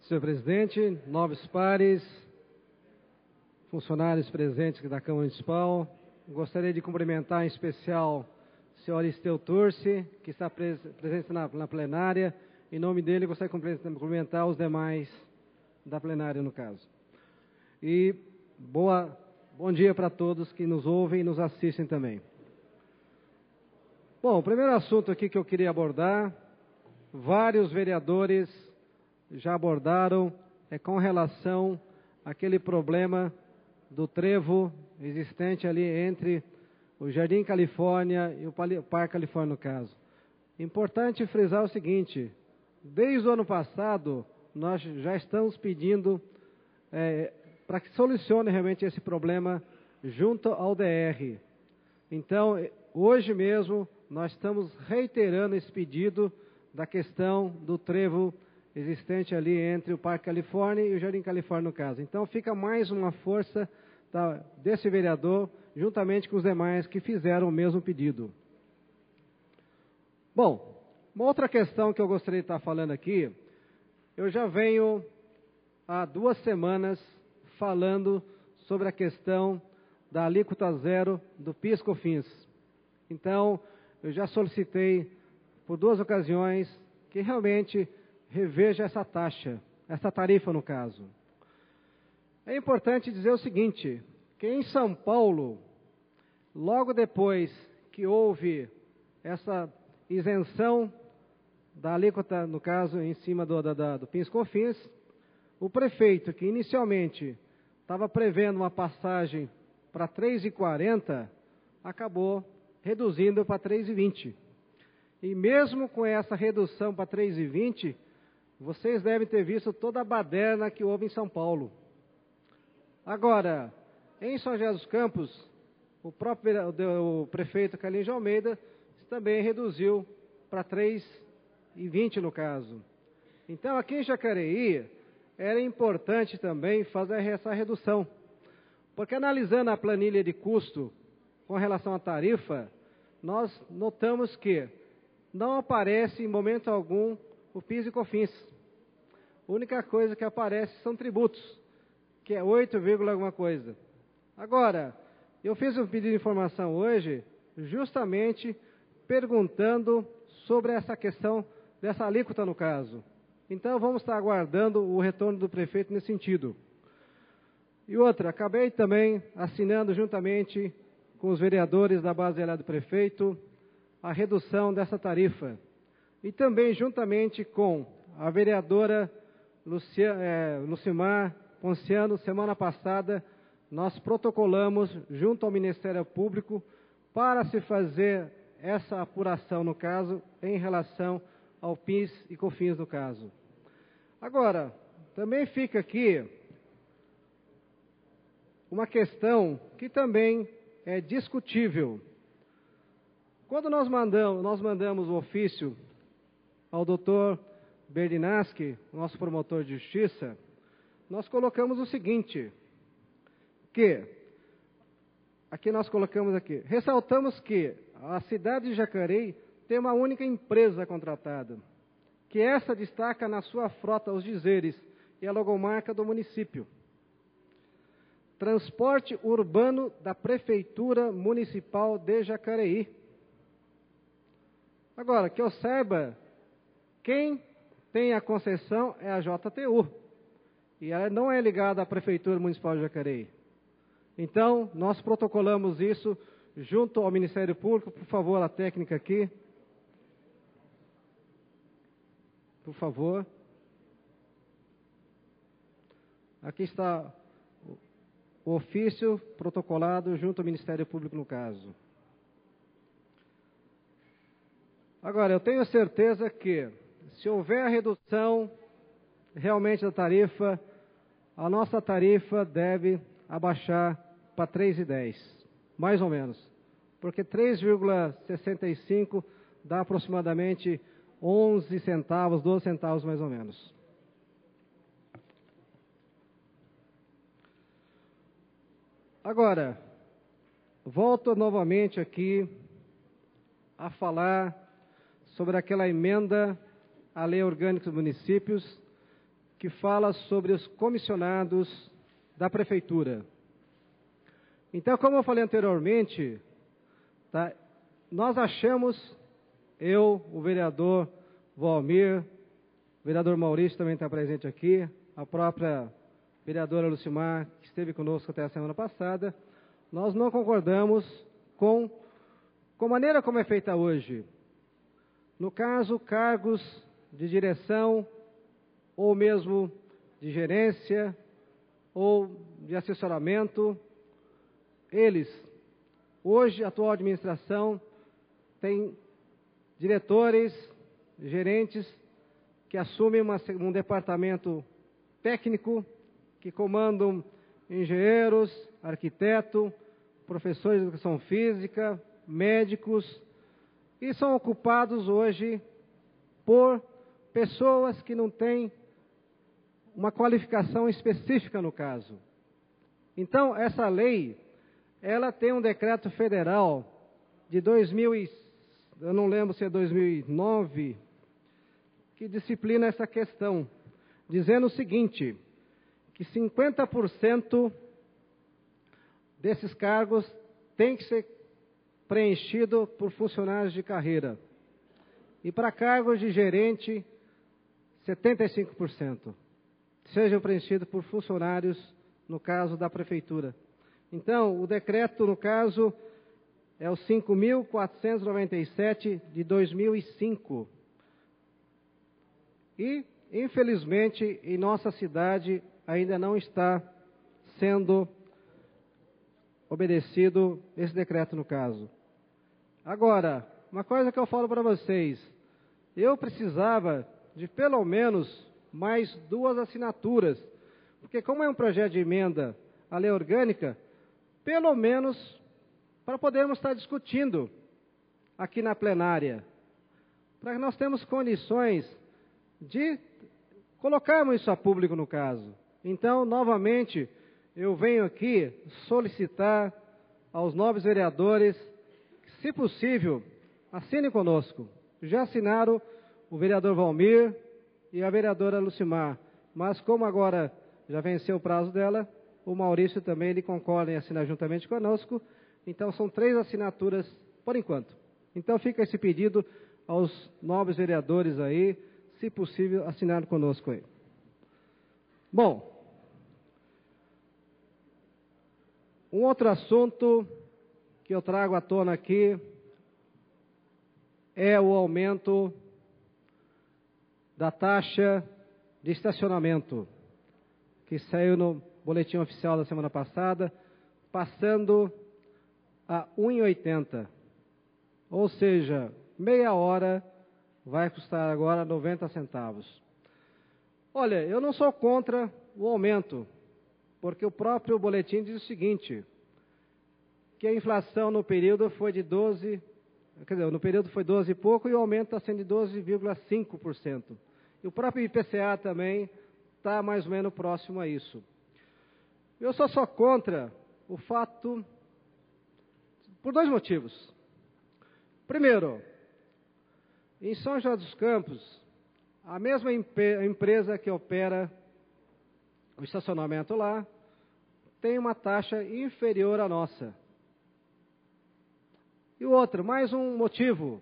Senhor presidente, nobres pares, funcionários presentes da Câmara Municipal, gostaria de cumprimentar em especial o senhor Aristeu Turci, que está presente na plenária. Em nome dele, gostaria de cumprimentar os demais da plenária, no caso. E bom dia para todos que nos ouvem e nos assistem também. Bom, o primeiro assunto aqui que eu queria abordar, vários vereadores já abordaram, é com relação àquele problema do trevo existente ali entre o Jardim Califórnia e o Parque Califórnia, no caso. Importante frisar o seguinte: desde o ano passado, nós já estamos pedindo para que solucione realmente esse problema junto ao DR. Então, hoje mesmo, nós estamos reiterando esse pedido da questão do trevo existente ali entre o Parque Califórnia e o Jardim Califórnia, no caso. Então, fica mais uma força desse vereador, juntamente com os demais que fizeram o mesmo pedido. Bom, uma outra questão que eu gostaria de estar falando aqui, eu já venho há 2 semanas falando sobre a questão da alíquota zero do PIS/COFINS. Então, eu já solicitei por 2 ocasiões que realmente reveja essa taxa, essa tarifa no caso. É importante dizer o seguinte, que em São Paulo, logo depois que houve essa isenção da alíquota, no caso, em cima do PIS/COFINS, o prefeito, que inicialmente estava prevendo uma passagem para 3,40, acabou reduzindo para 3,20. E mesmo com essa redução para 3,20, vocês devem ter visto toda a baderna que houve em São Paulo. Agora, em São José dos Campos, o prefeito Carlinhos de Almeida também reduziu para 3,20 no caso. Então, aqui em Jacareí, era importante também fazer essa redução, porque analisando a planilha de custo com relação à tarifa, nós notamos que não aparece em momento algum o PIS e COFINS. A única coisa que aparece são tributos, que é 8, alguma coisa. Agora, eu fiz um pedido de informação hoje, justamente perguntando sobre essa questão dessa alíquota no caso. Então, vamos estar aguardando o retorno do prefeito nesse sentido. E outra, acabei também assinando juntamente com os vereadores da base aliada do prefeito a redução dessa tarifa. E também juntamente com a vereadora Lucimar Ponciano, semana passada, nós protocolamos junto ao Ministério Público para se fazer essa apuração, no caso, em relação ao PIS e COFINS, no caso. Agora, também fica aqui uma questão que também é discutível. Quando nós mandamos o ofício ao doutor Berdinaschi, nosso promotor de justiça, nós colocamos o seguinte, ressaltamos que a cidade de Jacareí tem uma única empresa contratada, que essa destaca na sua frota os dizeres e a logomarca do município. Transporte Urbano da Prefeitura Municipal de Jacareí. Agora, que eu saiba, quem tem a concessão é a JTU, e ela não é ligada à Prefeitura Municipal de Jacareí. Então, nós protocolamos isso junto ao Ministério Público. Por favor, a técnica aqui. Por favor. Aqui está o ofício protocolado junto ao Ministério Público no caso. Agora, eu tenho certeza que, se houver a redução realmente da tarifa, a nossa tarifa deve abaixar para 3,10, mais ou menos. Porque 3,65 dá aproximadamente 11 centavos, 12 centavos mais ou menos. Agora, volto novamente aqui a falar sobre aquela emenda à Lei Orgânica dos Municípios, que fala sobre os comissionados da Prefeitura. Então, como eu falei anteriormente, tá, nós achamos, o vereador Valmir, o vereador Maurício também está presente aqui, a própria vereadora Lucimar, que esteve conosco até a semana passada, nós não concordamos com a maneira como é feita hoje. No caso, cargos de direção, ou mesmo de gerência, ou de assessoramento, hoje, a atual administração tem diretores, gerentes, que assumem um departamento técnico, que comandam engenheiros, arquitetos, professores de educação física, médicos, e são ocupados hoje por pessoas que não têm uma qualificação específica no caso. Então, essa lei, ela tem um decreto federal de 2000, eu não lembro se é 2009, que disciplina essa questão, dizendo o seguinte, que 50% desses cargos tem que ser preenchido por funcionários de carreira. E para cargos de gerente, 75% sejam preenchidos por funcionários, no caso da Prefeitura. Então, o decreto, no caso, é o 5.497 de 2005. E, infelizmente, em nossa cidade, ainda não está sendo obedecido esse decreto, no caso. Agora, uma coisa que eu falo para vocês, eu precisava de pelo menos mais 2 assinaturas, porque como é um projeto de emenda à lei orgânica, pelo menos para podermos estar discutindo aqui na plenária, para que nós tenhamos condições de colocarmos isso a público no caso. Então, novamente, eu venho aqui solicitar aos nobres vereadores que, se possível, assinem conosco. Já assinaram o vereador Valmir e a vereadora Lucimar, mas como agora já venceu o prazo dela, o Maurício também, ele concorda em assinar juntamente conosco, então são 3 assinaturas por enquanto. Então fica esse pedido aos nobres vereadores aí, se possível, assinar conosco aí. Bom, um outro assunto que eu trago à tona aqui é o aumento da taxa de estacionamento, que saiu no boletim oficial da semana passada, passando a R$ 1,80. Ou seja, meia hora vai custar agora 90 centavos. Olha, eu não sou contra o aumento, porque o próprio boletim diz o seguinte, que a inflação no período foi de 12, quer dizer, no período foi 12 e pouco, e o aumento está sendo de 12,5%. E o próprio IPCA também está mais ou menos próximo a isso. Eu sou só contra o fato, por 2 motivos. Primeiro, em São José dos Campos, a mesma empresa que opera o estacionamento lá, tem uma taxa inferior à nossa. E o outro, mais um motivo,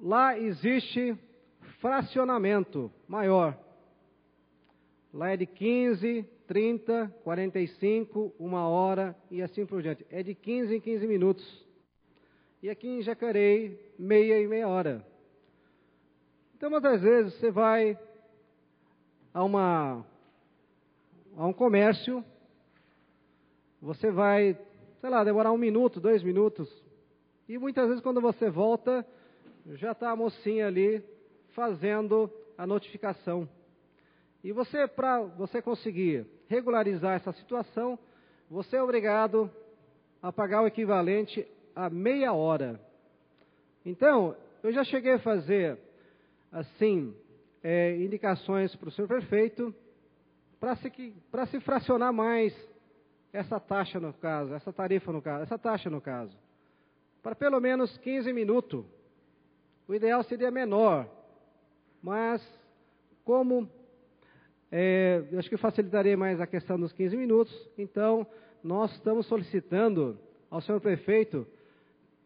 lá existe fracionamento maior. Lá é de 15, 30, 45, 1 hora e assim por diante. É de 15 em 15 minutos. E aqui em Jacareí, meia hora. Então, muitas vezes, você vai a um comércio, você vai, sei lá, demorar 1 minuto, 2 minutos. E muitas vezes, quando você volta, já está a mocinha ali fazendo a notificação. E você, para você conseguir regularizar essa situação, você é obrigado a pagar o equivalente a meia hora. Então, eu já cheguei a fazer, assim, indicações para o senhor prefeito, para se fracionar mais essa taxa no caso, essa tarifa no caso, essa taxa no caso, para pelo menos 15 minutos. O ideal seria menor, mas como Eu acho que facilitaria mais a questão dos 15 minutos. Então, nós estamos solicitando ao senhor prefeito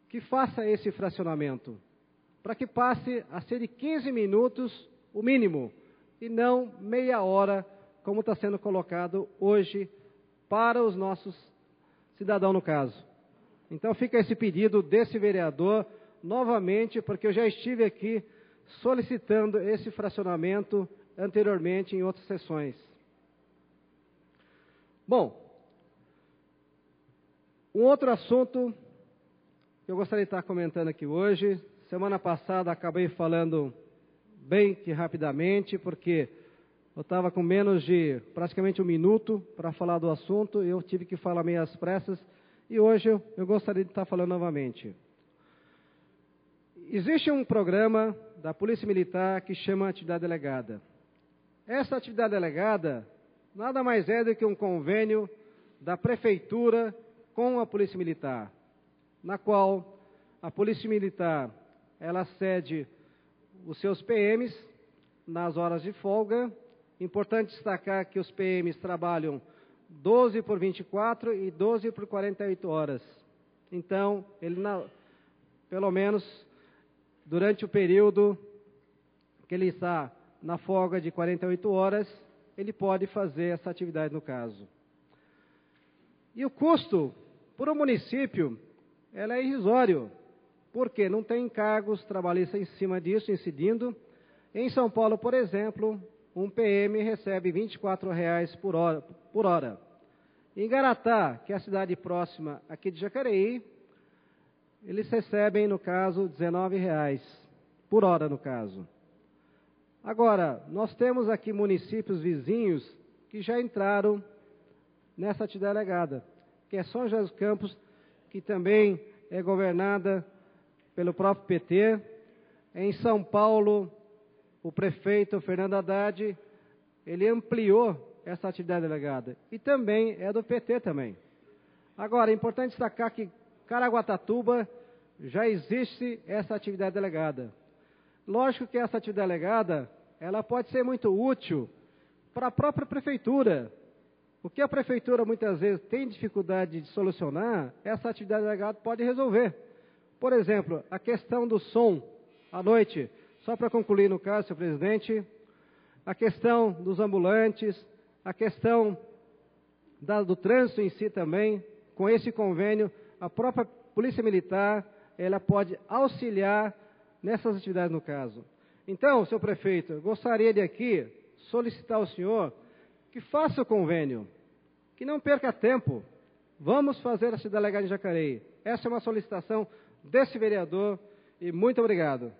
que faça esse fracionamento, para que passe a ser de 15 minutos o mínimo, e não meia hora, como está sendo colocado hoje para os nossos cidadãos no caso. Então fica esse pedido desse vereador, novamente, porque eu já estive aqui solicitando esse fracionamento anteriormente em outras sessões. Bom, um outro assunto que eu gostaria de estar comentando aqui hoje, semana passada acabei falando bem que rapidamente, porque eu estava com menos de praticamente um minuto para falar do assunto, e eu tive que falar meio às pressas, e hoje eu gostaria de estar falando novamente. Existe um programa da Polícia Militar que chama Atividade Delegada. Essa atividade delegada nada mais é do que um convênio da Prefeitura com a Polícia Militar, na qual a Polícia Militar ela cede os seus PMs nas horas de folga. Importante destacar que os PMs trabalham 12 por 24 e 12 por 48 horas. Então, pelo menos durante o período que ele está na folga de 48 horas, ele pode fazer essa atividade no caso. E o custo para o município, ela é irrisório, porque não tem encargos trabalhistas em cima disso, incidindo. Em São Paulo, por exemplo, um PM recebe R$ 24,00 por hora. Em Garatá, que é a cidade próxima aqui de Jacareí, eles recebem, no caso, R$ 19,00 por hora, no caso. Agora, nós temos aqui municípios vizinhos que já entraram nessa atividade delegada, que é São José dos Campos, que também é governada pelo próprio PT. Em São Paulo, o prefeito Fernando Haddad, ele ampliou essa atividade delegada, e também é do PT também. Agora, é importante destacar que Caraguatatuba já existe essa atividade delegada. Lógico que essa atividade delegada, ela pode ser muito útil para a própria prefeitura. O que a prefeitura muitas vezes tem dificuldade de solucionar, essa atividade delegada pode resolver. Por exemplo, a questão do som à noite, só para concluir no caso, senhor presidente, a questão dos ambulantes, a questão do trânsito em si também, com esse convênio, a própria Polícia Militar, ela pode auxiliar nessas atividades no caso. Então, senhor prefeito, eu gostaria de aqui solicitar ao senhor que faça o convênio, que não perca tempo. Vamos fazer a cidade delegada em Jacareí. Essa é uma solicitação desse vereador, e muito obrigado.